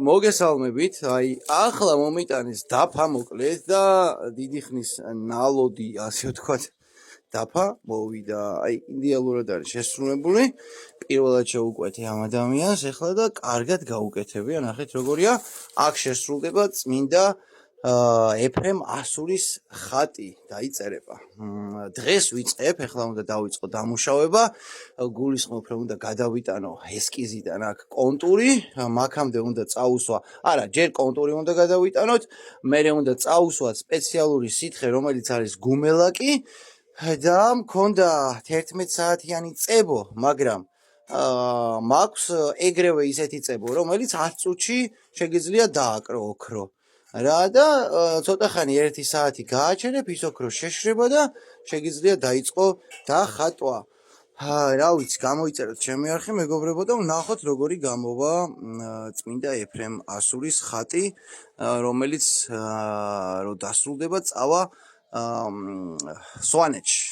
მოგესალმებით, ახლა მომიტანის დაფა მოკლედ და დიდი ხნის ნალოდი, ასე ვთქვათ, დაფა მოვიდა, იდეალურად არის შესრულებული. პირველად შევუკვეთე ამ ადამიანს, ეხლა და კარგად გაუკეთებია, ნახეთ როგორია. აქ შესრულდება წმინდა ეფრემ ასურის ხატი დაიწერება. დღეს ვიწყებ, ეხლა უნდა დავიწყო დამუშავება. გულისხმობ, რომ უნდა გადავიტანო ესკიზიდან აქ კონტური, მაქამდე უნდა წაუსვა, არა, ჯერ კონტური უნდა გადავიტანოთ, მერე უნდა წაუსვათ სპეციალური სითხე, რომელიც არის გუმელაკი და მქონდა 11 საათიანი წებო, მაგრამ მაქვს ეგრევე ისეთი წებო, რომელიც 10 წუთში შეგიძლია დააკრო ოქრო. რა და ცოტა ხანი 1 საათი გააჩერებ, ის ოქრო შეშრება და შეგიძლია დაიწყო დახატვა. რა ვიცი, გამოიწეროთ ჩემი არხი, მეგობრებო და ვნახოთ როგორი გამოვა წმინდა ეფრემ ასურის ხატი, რომელიც რო დასრულდება, წავა სვანეთში,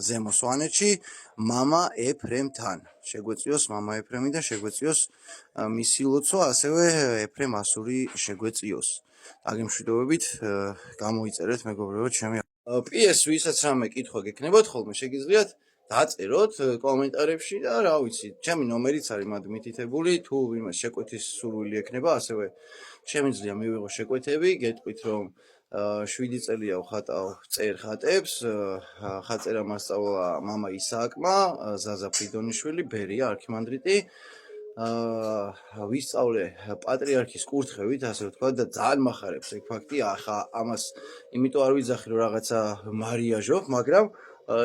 ზემო სვანეთში მამა ეფრემთან. შეგვეწიოს მამა ეფრემი და შეგვეწიოს მისი ლოცვა, ასევე ეფრემ ასური შეგვეწიოს. დაგემშვიდობებით, გამოიწერეთ მეგობრებო ჩემი. PS ვისაც რამე კითხვა გექნებათ ხოლმე, შეგიძლიათ დაწეროთ კომენტარებში და რა ვიცი, ჩემი ნომერიც არის მათ მითითებული, თუ ვინმე შეკვეთის სურვილი ექნება, ასევე შემიძლია მივიღო შეკვეთები, გეტყვით რომ 7 წელია ვხატავ წერ ხატებს, ხაწერა მასწავლა მამა ისააკმა, ზაზა ფრიდონიშვილი, ბერია არქიმანდრიტი. ვისწავლე პატრიარქის კურთხევით, ასე ვთქვათ და ძალიან მახარებს ეგ ფაქტი, ახლა ამას იმიტომ არ ვიძახი რომ რაღაცა მარიაჟობ, მაგრამ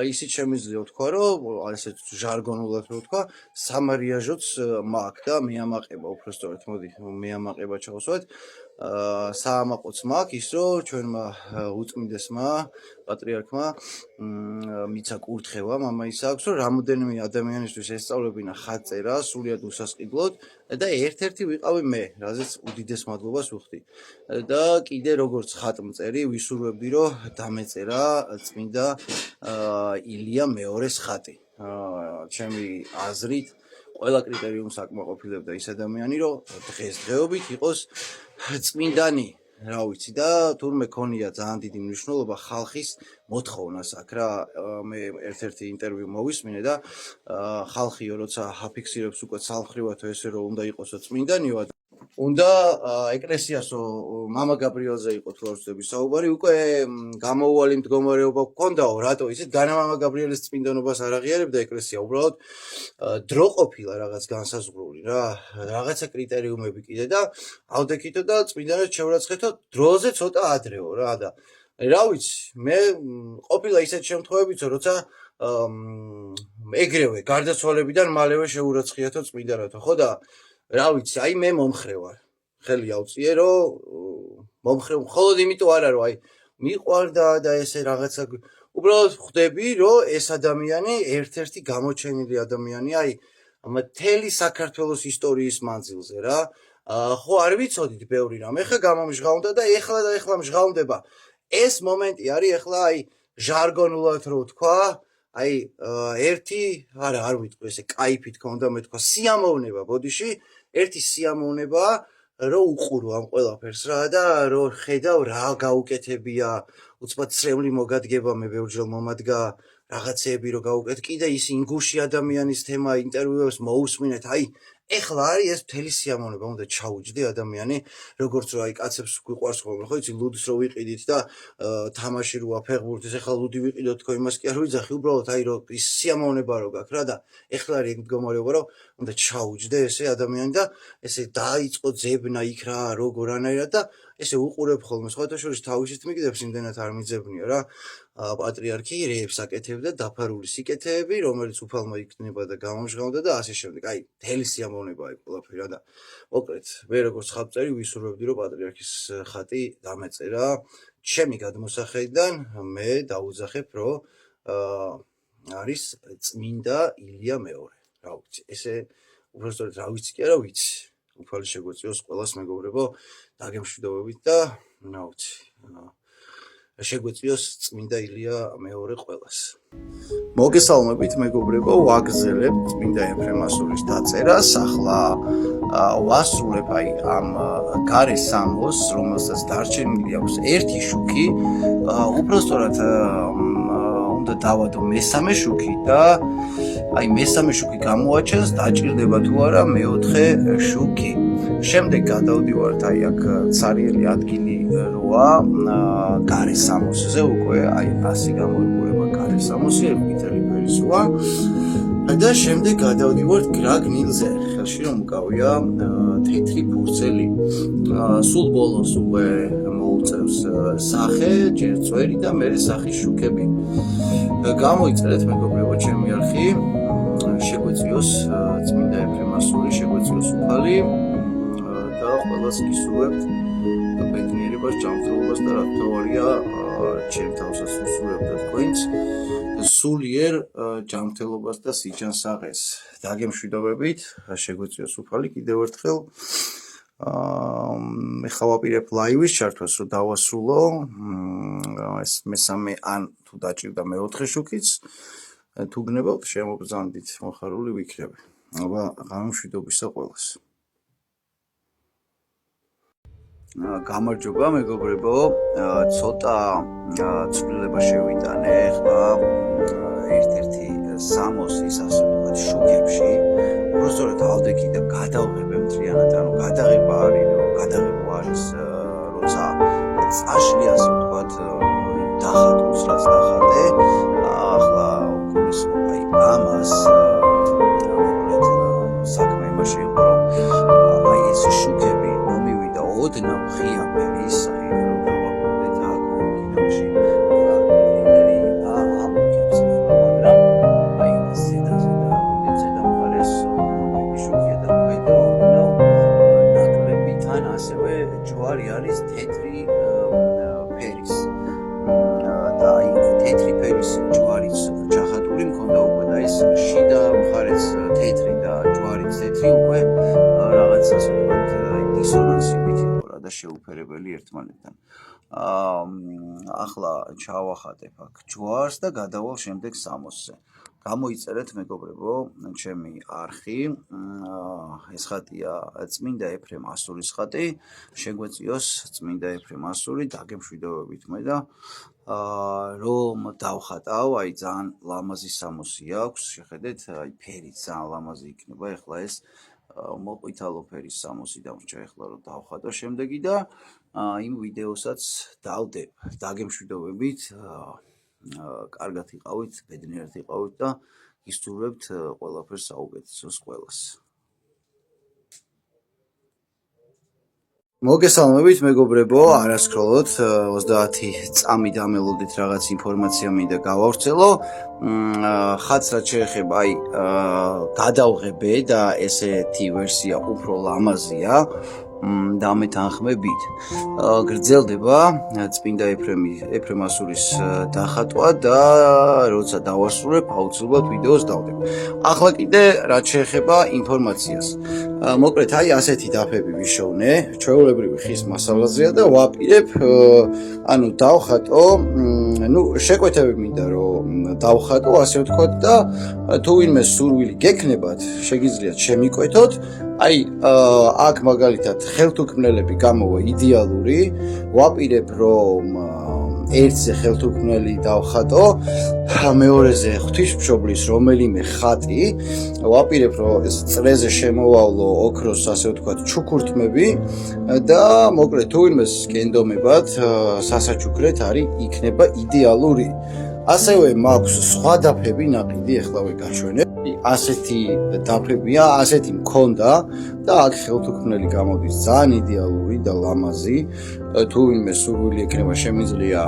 ისიც შემიძლია ვთქვა, რომ ასეთ ჟარგონულად რო ვთქვა, სამარიაჟოც მაქვს და მეამაყება უბრალოდ, მოდი, მეამაყება ჩავსვათ. საამაყოც მაქვს ის, რომ ჩვენმა უწმინდესმა პატრიარქმა მიცა კურთხევა, მამა ისააკს, რომ რამოდენიმე ადამიანისთვის ესწავლებინა ხატწერა სულიად უსასყიდლოდ და ერთ-ერთი ვიყავი მე, რაზეც უდიდეს მადლობას ვუხდი. და კიდე როგორც ხატმწერი ვისურვებდი, რომ დამეწერა წმინდა ილია მეორეს ხატი. ჩემი აზრით ყველა კრიტერიუმს აკმაყოფილებდა ის ადამიანი, რომ დღესდღეობით იყოს წმინდანი, რა ვიცი და თურმე ქონია ძალიან დიდი მნიშვნელობა ხალხის მოთხოვნას აქ რა. მე ერთ-ერთი ინტერვიუ მოვისმინე და ხალხიო როცა აფიქსირებს უკვე ცალმხრივად ესე რომ უნდა იყოსო წმინდანიო, უნდა ეკლესიასო მამა გაბრიელზე იყო თუ არ ვცდები საუბარი, უკვე გამოუვალი მდგომარეობა გქონდაო, რატო ისეთ განა მამა გაბრიელის წმინდანობას არ აღიარებდა ეკლესია, უბრალოდ დრო ყოფილა რაღაც განსაზღვრული რა, რაღაცა კრიტერიუმები კიდე და ავდექითო და წმინდანად შევრაცხეთო დროზე ცოტა ადრეო რა და რა ვიცი, მე ყოფილა ისეთ შემთხვევებიც, როცა ეგრევე გარდაცვალებიდან მალევე შეურაცხიათო წმინდანათო, ხო და რა ვიცი, მე მომხრე ვარ. ხელი ავწიე, რომ მომხრე, მხოლოდ იმიტომ არა, რომ მიყვარდა და ესე რაღაცა, უბრალოდ ხვდები, რომ ეს ადამიანი ერთ-ერთი გამოჩენილი ადამიანია, მთელი საქართველოს ისტორიის მანძილზე რა. ხო არ ვიცოდით ბევრი რამ, ეხლა გამომჟღავნდა და ეხლა მჟღავნდება. ეს მომენტი არის ეხლა ჟარგონულად რო ვთქვა, ერთი, არ ვიტყვი ესე кайფით ქონდა მე თქვა სიამოვნება ბოდიში, ერთი სიამოვნება რომ უყურო ამ ყველაფერს რა და რომ ხედავ რა გაუკეთებია, უცბად ცრემლი მოგადგება, მე ბევრჯერ მომადგა რაღაცეები რომ გაუკეთ, კიდე ის ინგუში ადამიანის თემა ინტერვიუებს მოусმინეთ, ეხლა არის ეს მთელი სიამოვნება, უნდა ჩაუჯდე ადამიანი, როგორც რომ კაცებს გვიყვარს ხოლმე, ხო იცი, ლუდს რო ვიყიდით და თამაში რო აფეხბურთის, ეხლა ლუდი ვიყიდოთ თქო, იმას კი არ ვიძახი, უბრალოდ რომ ის სიამოვნება რო გაქვს რა და ეხლა არის ეგ მდგომარეობა, რომ უნდა ჩაუჯდე ესე ადამიანი და ესე დაიწყო ძებნა იქ რა, როგორანაირად და ესე უყურებ ხოლმე, სხვათა შორის თავისით მიგდებს, იმდენად არ მიძებნია რა. პატრიარქი რეებს აკეთებდა დაფარული სიკეთეები, რომელიც უფალმა იქნება და გამომჟღავნდა და ასე შემდეგ. მთელი სიამოვნება ყველაფერი რა და მოკლედ, მე როგორც ხატწერი ვისურვებდი, რომ პატრიარქის ხატი დამეწერა. ჩემი გადმოსახედიდან მე დავუძახებ, რომ არის წმინდა ილია მეორე. რა ვიცი, ესე უბრალოდ რა ვიცი კი არა ვიცი. უფალი შეგვეწიოს ყველას მეგობრებო, დაგემშვიდობებით და რა ვიცი. შეგვეწიოს წმინდა ილია მეორე ყველას. მოგესალმებით მეგობრებო, ვაგრძელებ წმინდა ეფრემასურის დაწერას. ახლა ვასრულებ ამ გარე სამოს, რომელსაც დარჩენილი აქვს ერთი შუქი, უпростоრად უნდა დავადო მესამე შუქი და მესამე შუქი გამოაჩენს, დაჭირდება თუ არა მეოთხე შუქი. შემდეგ გადავდივართ აქ ცარიელი ადგილი როა გარე სამოსზე უკვე ასე გამოიყურება გარე სამოსი, ყვითელი ფერისაა და შემდეგ გადავდივართ გრაგნილზე, ხელში რომ მკავია თეთრი ფურცელი. სულ ბოლოს უკვე მოუწევს სახე, ჯერ წვერი და მერე სახის შუქები. გამოიწერეთ მეგობრებო ჩემი არხი, შეგვეწიოს წმინდა ეფრემასური, შეგვეწიოს უფალი და ყველას გისურვებთ ბედნიერებას, ჯანმრთელობას და რა თქმა ჩემ თავსაც უსურვებ და თქვენს სულიერ ჯანმრთელობას და სიჯანსაღეს. დაგემშვიდობებით, შეგვეწიოს უფალი კიდევ ერთხელ. მე ხავაპირებ ლაივის ჩართვას, რომ დავასრულო ეს მესამე ან თუ დაჭირდა მეოთხე შუქიც, თუ გნებავთ შემოგზანდით, მოხარული ვიქნები. აბა გამშვიდობისა ყველას. გამარჯობა მეგობრებო, ცოტა ცვლილება შევიტანე ხა ერთ-ერთი სამოსის ასე ვთქვათ შუქებში. უბრალოდ ავდექი და გადავღებ მთლიანად, ანუ გადაღება არის როცა წაშლი ასე ვთქვათ დახატავს რაც დახატე. ახლა გულისხმობ ამას საქმე იმაში იყო რომ ეს შუქები მომივიდა ოდნავ ღია ფერის, რომ დავაკვირდეთ აქ ორიგინალში ჯვარი არის თეთრი ფერის და თეთრი ფერის ჯვარიც ჩახატული მქონდა უკვე და ეს შიდა მხარეც თეთრი და ჯვარიც თეთრი უკვე რაღაც ასე ვთქვათ დისონანსი მითითებდა და შეუფერებელი ერთმანეთთან. ახლა ჩავახატებ აქ ჯვარს და გადავალ შემდეგ სამოსზე. გამოიწერეთ მეგობრებო ჩემი არხი, ეს ხატია წმინდა ეფრემ ასურის ხატი, შეგვეწიოს წმინდა ეფრემ ასური, დაგემშვიდობებით მე და რომ დავხატავ, ძალიან ლამაზი სამოსი აქვს, შეხედეთ, ფერიც ძალიან ლამაზი იქნება, ეხლა ეს მოყვითალო ფერის სამოსი დამრჩა, ეხლა რომ დავხატო შემდეგი და იმ ვიდეოსაც დავდებ. დაგემშვიდობებით. კარგად იყავით, ბედნიერად იყავით და გისურვებთ ყველაფერს საუკეთესოს ყველას. მოგესალმებით მეგობრებო, არასკროლოთ 30 წამი დამელოდით რაღაც ინფორმაცია მინდა გავავრცელო. ხატს რაც შეეხება გადავღებე და ესეთი ვერსია უფრო ლამაზია. დამეთანხმებით გრძელდება წმინდა ეფრემ ასურის დახატვა და როცა დავასრულებ აუცილებლად ვიდეოს დავდებ. ახლა კიდე რაც შეეხება ინფორმაციას. მოკლედ ასეთი დაფები ვიშოვნე, ჩვეულებრივი ხის მასალაზეა და ვაპირებ, დავხატო, შეკვეთები მინდა რომ დავხატო ასე ვთქვათ და თუ ვინმე სურვილი გექნებათ, შეგიძლიათ შემიკვეთოთ. აქ მაგალითად ხელთუქმნელები გამოვა იდეალური, ვაპირებ რომ ერთზე ხელთუქმნელი დავხატო, მეორეზე ღვთისმშობლის რომელიმე ხატი, ვაპირებ რომ ეს წრეზე შემოავლო ოქროს ასე ვთქვათ ჩუქურთმები და მოკლედ თუ ვინმეს გენდომებათ სასაჩუქრეთ არის იქნება იდეალური. ასევე მაქვს სხვა დაფები ნაყიდი, ეხლავე გაჩვენებ. ასეთი დაფებია, ასეთი მქონდა და აქ ხელთუქმნელი გამოდის ძალიან იდეალური და ლამაზი. თუ ვინმე სურვილი ექნება შემიძლია,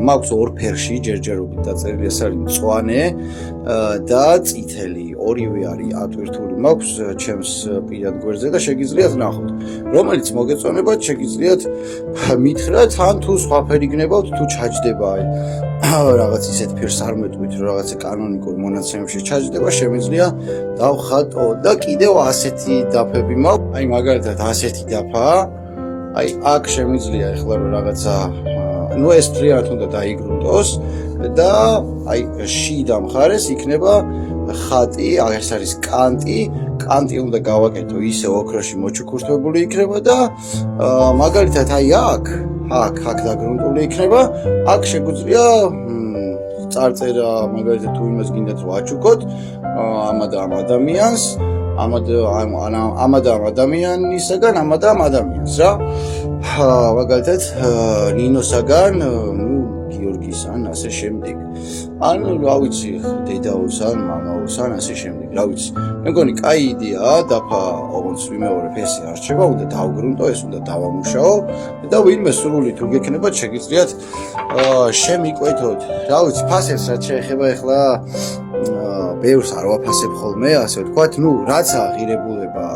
მაქვს ორ ფერში ჯერჯერობით დაწერილი, ეს არის მწვანე და წითელი, ორივე არის ატვირთული მაქვს ჩემს პირად გვერდზე და შეგიძლიათ ნახოთ. რომელიც მოგეწონებათ, შეგიძლიათ მითხრათ, ან თუ სხვა ფერი გნებავთ, თუ ჩაჯდება რაღაც ისეთ ფერს არ მეტყვით, რომ რაღაცა კანონიკურ მონაცემებში ჩაჯდება, შემიძლია დავხატო და კიდევ ასეთი დაფები მაქვს, მაგალითად ასეთი დაფაა. აქ შემიძლია ეხლა რომ რაღაცა ნუ ეს ფრიად უნდა დაიგრუნტოს და აი შიდა მხარეს იქნება ხატი, ეს არის კანტი უნდა გავაკეთო ისე ოქროში მოჩუქურთმებული იქნება და მაგალითად აი აქ დაგრუნტული იქნება, აქ შეგვიძლია წარწერა მაგალითად თუ იმას გინდათ რომ აჩუქოთ ამა და ამ ადამიანს, ამა და ამ ადამიანისაგან, ამა და ამ ადამიანს რა. მაგალითად ნინოსაგან, გიორგის ან ასე შემდეგ. ან რა ვიცი, დედაოს ან მამაოს ან ასე შემდეგ. რა ვიცი. მე მგონი კაი იდეაა, დაფა ოღონდ მეორე ფესი არჩება, უნდა დავგრუნტო, ეს უნდა დავამუშაო და ვინმე სრული თუ გექნებათ, შეგიძლიათ შემიკვეთოთ. რა ვიცი, ფასებს რაც შეეხება ახლა ბევრს არ ვაფასებ ხოლმე, ასე ვთქვათ, ნუ რაც აღირებულება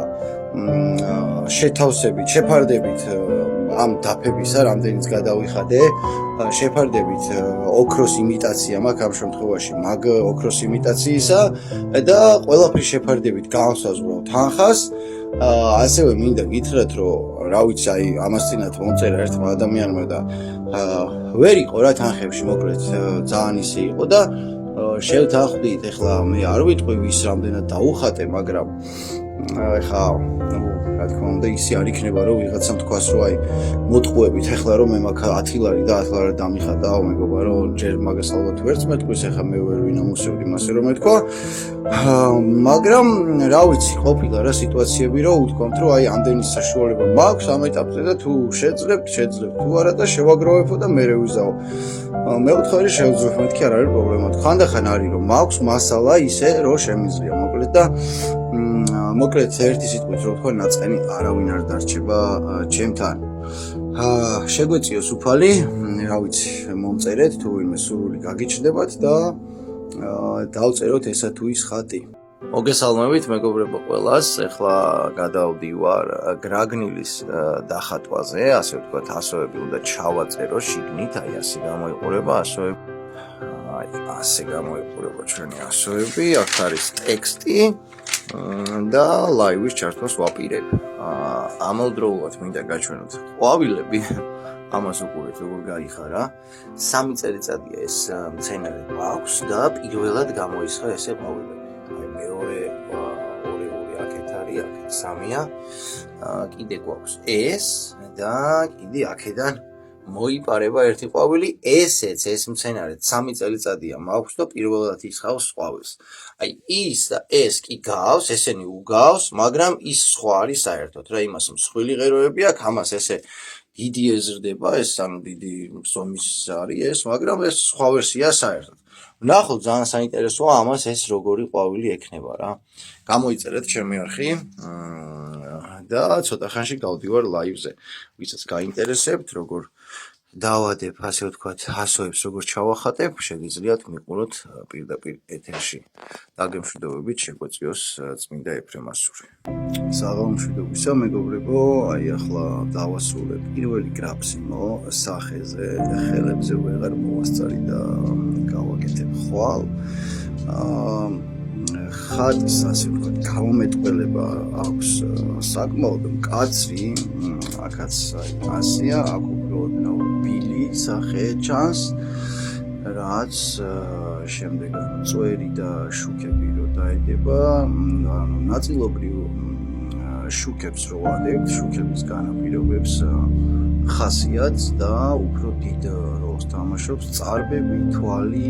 შეთავსებით, შეფარდებით ამ დაფებისა, რამდენიც გადავიხადე, შეფარდებით ოქროს იმიტაცია მაქვს ამ შემთხვევაში, მაგ ოქროს იმიტაციისა და ყველაფრის შეფარდებით განსაზღვრავ თანხას. ასევე მინდა გითხრათ, რომ რა ვიცი, აი ამას წინათ მომწერა ერთმა ადამიანმა და ვერ იყო რა თანხებში, მოკლედ ძალიან ისე იყო და შევთანხმდით, ეხლა მე არ ვიტყვი ვის რამდენად დაუხატე, მაგრამ ეხლა რა თქმა უნდა ისე არ იქნება რომ ვიღაცამ თქვას რომ აი მოტყუებით ეხლა რომ მე მაქვს 10 ლარი და 10 ლარი დამიხატაო მეგობა რომ ჯერ მაგას ალბათ ვერც მეტყვის ეხლა მე ვერ ვინამოსებდი მასე რომ მეთქვა მაგრამ რა ვიცი ყოფილა რა სიტუაციები რომ უთქვამთ რომ აი ამდენი საშუალება მაქვს ამ ეტაპზე და თუ შეძლებთ თუ არა და შევაგროვებო და მე ვიზაო მეუთხარი შევძლებთ მეთქი არ არის პრობლემა ხანდახან არის რომ მაქვს მასალა ისე რომ შემიძლია მოკლედ და მოკლედ ერთი სიტყვით რომ თქვა ნაწყენი არავინ არ დარჩება ჩემთან შეგვეციოს უფალი რა ვიცი მომწერეთ თუ ვინმე სურვილი გაგიჩნდებათ და დავწეროთ ესა თუ ის ხატი მოგესალმებით მეგობრებო ყველას ეხლა გადავდივარ გრაგნილის დახატვაზე ასე ვთქვათ ასოები უნდა ჩავაწერო შიგნით აი ასე გამოიყურება ასოები ასე გამოიყურება ჩვენი ასოები აქ არის ტექსტი და ლაივის ჩართვას ვაპირებ. ამავდროულად მინდა გაჩვენოთ ყვავილები. ამას უყურეთ როგორ გაიხარა. 3 წელიწადია ეს მცენარე მაქვს და პირველად გამოისხა ესე ყვავილები. აი მეორე აქეთ არის, აქეთ 3-ია. კიდე გვაქვს ეს და კიდე აქედან მოიპარება ერთი ყვავილი, ესეც ეს მცენარე 3 წელიწადია მაქვს და პირველად ისხავს ყვავილს. აი ის და ეს კი გავს, ესენი უგავს, მაგრამ ის სხვა არის საერთოდ. რა იმას მსხვილი ღეროები აქვს, ამას ესე დიდი ეზრდება, ეს ანუ დიდი ზომის არის ეს, მაგრამ ეს სხვა ვერსია საერთოდ. ვნახოთ ძალიან საინტერესოა ამას ეს როგორი ყვავილი ექნება რა. გამოიწერეთ ჩემი არხი და ცოტა ხანში გავდივარ ლაივზე. ვისაც გაინტერესებთ როგორ დავადებ, ასე ვთქვათ, ასოებს როგორ ჩავახატებ, შეგიძლიათ მიყუროთ პირდაპირ ეთერში. დაგემშვიდობებით, შეგვეციოს წმინდა ეფრემასური. საღამომშვიდობისა, მეგობრებო, აი ახლა დავასრულებ პირველი გრაფსიმო სახეზე, ხელებზე ვეღარ მოვასწარი და გავაკეთებ ხვალ. ხატის, ასე ვთქვათ, გამომეტყველება აქვს საკმაოდ მკაცრი, აქაც ასეა, აქ უბრალოდ ბილი სახე ჩანს, რაც შემდეგ წვერი და შუქები რო დაედება, ანუ ნაწილობრივ შუქებს რო ვადებთ, შუქების განაპირობებს ხასიათს და უფრო დიდ როლს თამაშობს წარბები, თვალი,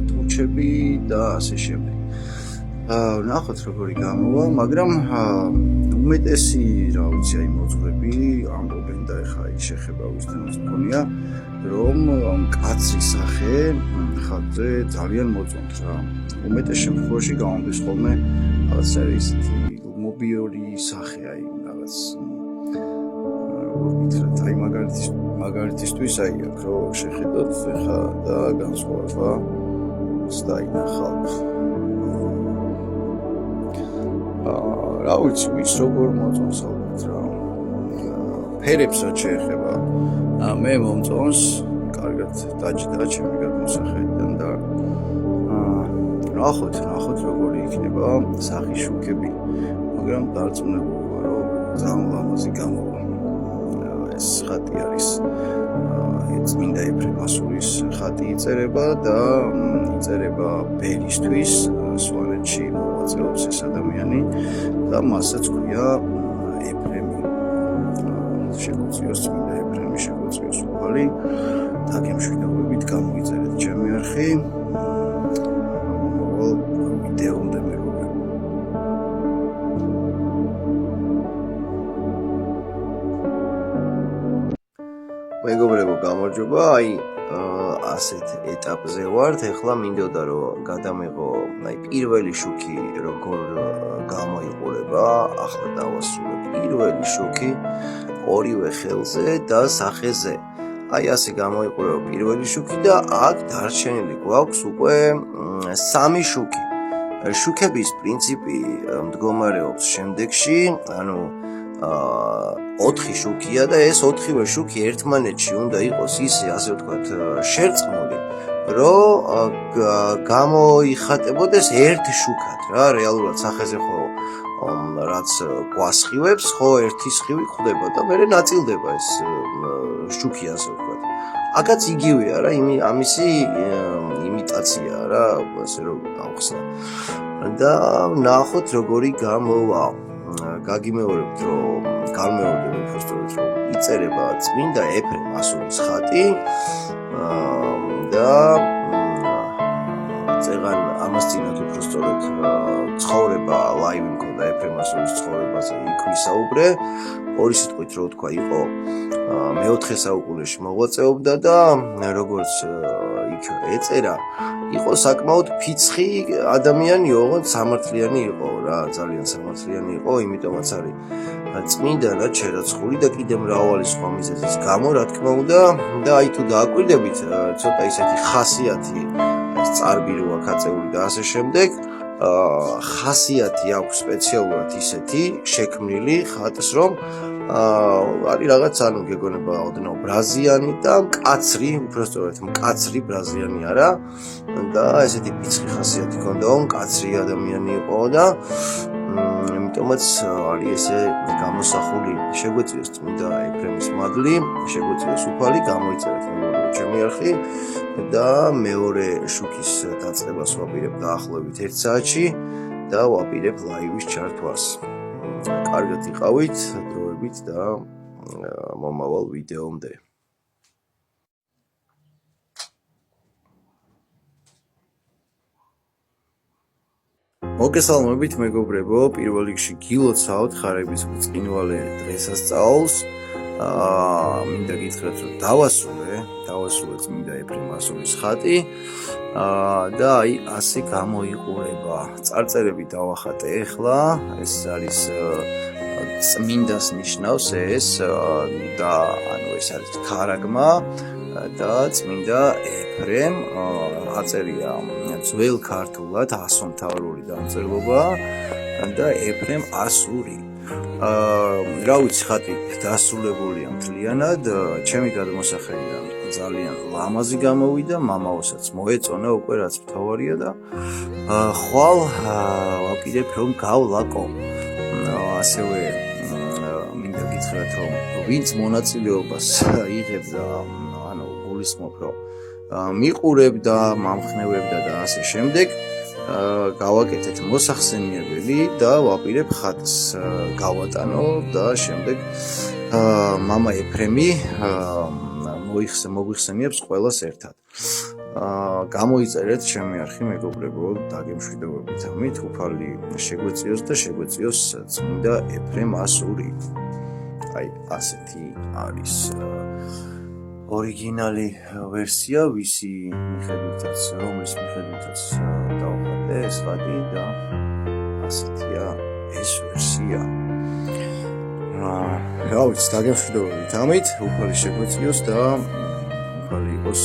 ტუჩები და ასე შემდეგ. ვნახოთ როგორი გამოვა, მაგრამ უმეტესი, რა ვიცი, აი მოძღვრები ამბობენ და ეხლა ის შეხება ვისთანაც მქონია, რომ მკაცრი სახე ხატზე ძალიან მოწონთ რა. უმეტეს შემთხვევაში გამომდის ხოლმე რაღაც ისეთი მობიური სახე, აი რაღაც როგორ გითხრათ, აი მაგალითისთვის აი აქ რო შეხედოთ ეხლა და განსხვავება დაინახავთ. რა ვიცი, ვის როგორ მოწონს ალბათ რა. ფერებს რაც შეეხება, მე მომწონს, კარგად დაჭდა ჩემი გადმოსახედიდან და ნახოთ როგორი იქნება სახის შუქები, მაგრამ დარწმუნებული ვარ, რომ ძალიან ლამაზი გამოვა. ეს ხატი არის იწერება და იწერება ბერისთვის სვანეთში მოღვაწეობს ეს ადამიანი და მასაც ქვია ეფრემი შეგვიძლიოს წმინდა ეფრემი შეგვიძლიოს უფალი დაგემშვიდობებით გამოიწერეთ ჩემი არხი ვიდეომდე მეგობრებო გამარჯობა აი ასეთ ეტაპზე ვართ ეხლა მინდოდა რომ გადამეღო აი პირველი შუქი როგორ გამოიყურება ახლა დავასრულებ პირველი შუქი ორივე ხელზე და სახეზე აი ასე გამოიყურება პირველი შუქი და აქ დარჩენილი გვაქვს უკვე სამი შუქი შუქების პრინციპი მდგომარეობს შემდეგში ანუ 4 შუქია და ეს 4-ვე შუქი ერთმანეთში უნდა იყოს ისე ასე ვთქვათ შერწყმული რომ გამოიხატებოდეს ერთ შუქად რა რეალურად სახეზე ხო რაც გვასხივებს ხო ერთი სხივი ხდება და მერე ნაწილდება ეს შუქი ასე ვთქვათ აქაც იგივეა რა ამისი იმიტაციაა რა ასე რომ გავხსნა და ნახოთ როგორი გამოვა გაგიმეორებთ რომ გამეორდება უბრალოდ რომ იწერება წმინდა ეფრემ ასურის ხატი და წეგან ამასწინათ უბრალოდ ცხოვრება ლაივი მქონდა ეფრემ ასურის ცხოვრებაზე იქ ვისაუბრე ორი სიტყვით რო თქვა იყო მეოთხე საუკუნეში მოღვაწეობდა და როგორც იქ ეწერა იყო საკმაოდ ფიცხი ადამიანი ოღონდ სამართლიანი იყო რა ძალიან სამართლიანი იყო იმიტომაც არის წმინდა და ჩერაცხული და კიდე მრავალი სხვა მიზეზის გამო რა თქმა უნდა და აი თუ დააკვირდებით ცოტა ისეთი ხასიათი წარბი რო აქვს აწეული და ასე შემდეგ ხასიათი აქვს სპეციალურად ისეთი შექმნილი ხატს რომ არის რაღაც ანუ გეგონება ოდნავ ბრაზიანი და მკაცრი უბრალოდ მკაცრი ბრაზიანი არა და ესეთი ფიცხი ხასიათი ჰქონდა მკაცრი ადამიანი იყო და იმიტომაც არის ესე გამოსახული შეგვეციოს წმინდა ეფრემის მადლი შეგვეციოს უფალი გამოიწერეთ ჩემი არხი და მეორე შუქის დაწყებას ვაპირებ დაახლოებით 1 საათში და ვაპირებ ლაივის ჩართვას კარგად იყავით დროებით და მომავალ ვიდეომდე მოგესალმებით მეგობრებო პირველ რიგში გილოცავთ ხარების ბრწყინვალე დღესასწაულს მინდა გითხრათ რომ დავასრულე წმინდა ეფრემ ასურის ხატი და აი ასე გამოიყურება წარწერები დავახატე ეხლა ეს არის წმინდას ნიშნავს ეს და ანუ ეს არის ქარაგმა და წმინდა ეფრემ აწერია ძველ ქართულად ასომთავრული დამწერლობა და ეფრემ ასური რა ვიცი ხატი დასრულებულია მთლიანად ჩემი გადმოსახედიდან ძალიან ლამაზი გამოვიდა მამაოსაც მოეწონა უკვე რაც მთავარია და ხვალ ვაპირებ რომ გავლაკო ასევე მინდა გითხრათ რომ ვინც მონაწილეობას იღებდა ანუ გულისხმობ რომ მიყურებდა მამხნევებდა და ასე შემდეგ გავაკეთეთ მოსახსენიებელი და ვაპირებ ხატს გავატანო და შემდეგ მამა ეფრემი მოიხსენიებს ყველას ერთად გამოიწერეთ ჩემი არხი მეგობრებო დაგემშვიდობებით ამით უფალი შეგვეციოს და შეგვეციოს წმინდა ეფრემ ასური აი ასეთი არის ორიგინალი ვერსია ვისი მიხედვითაც რომლის მიხედვითაც დავხატე ეს ხატი და ასეთია ეს ვერსია რა ვიცი დაგემშვიდობებით ამით უფალი შეგვეციოს და უფალი იყოს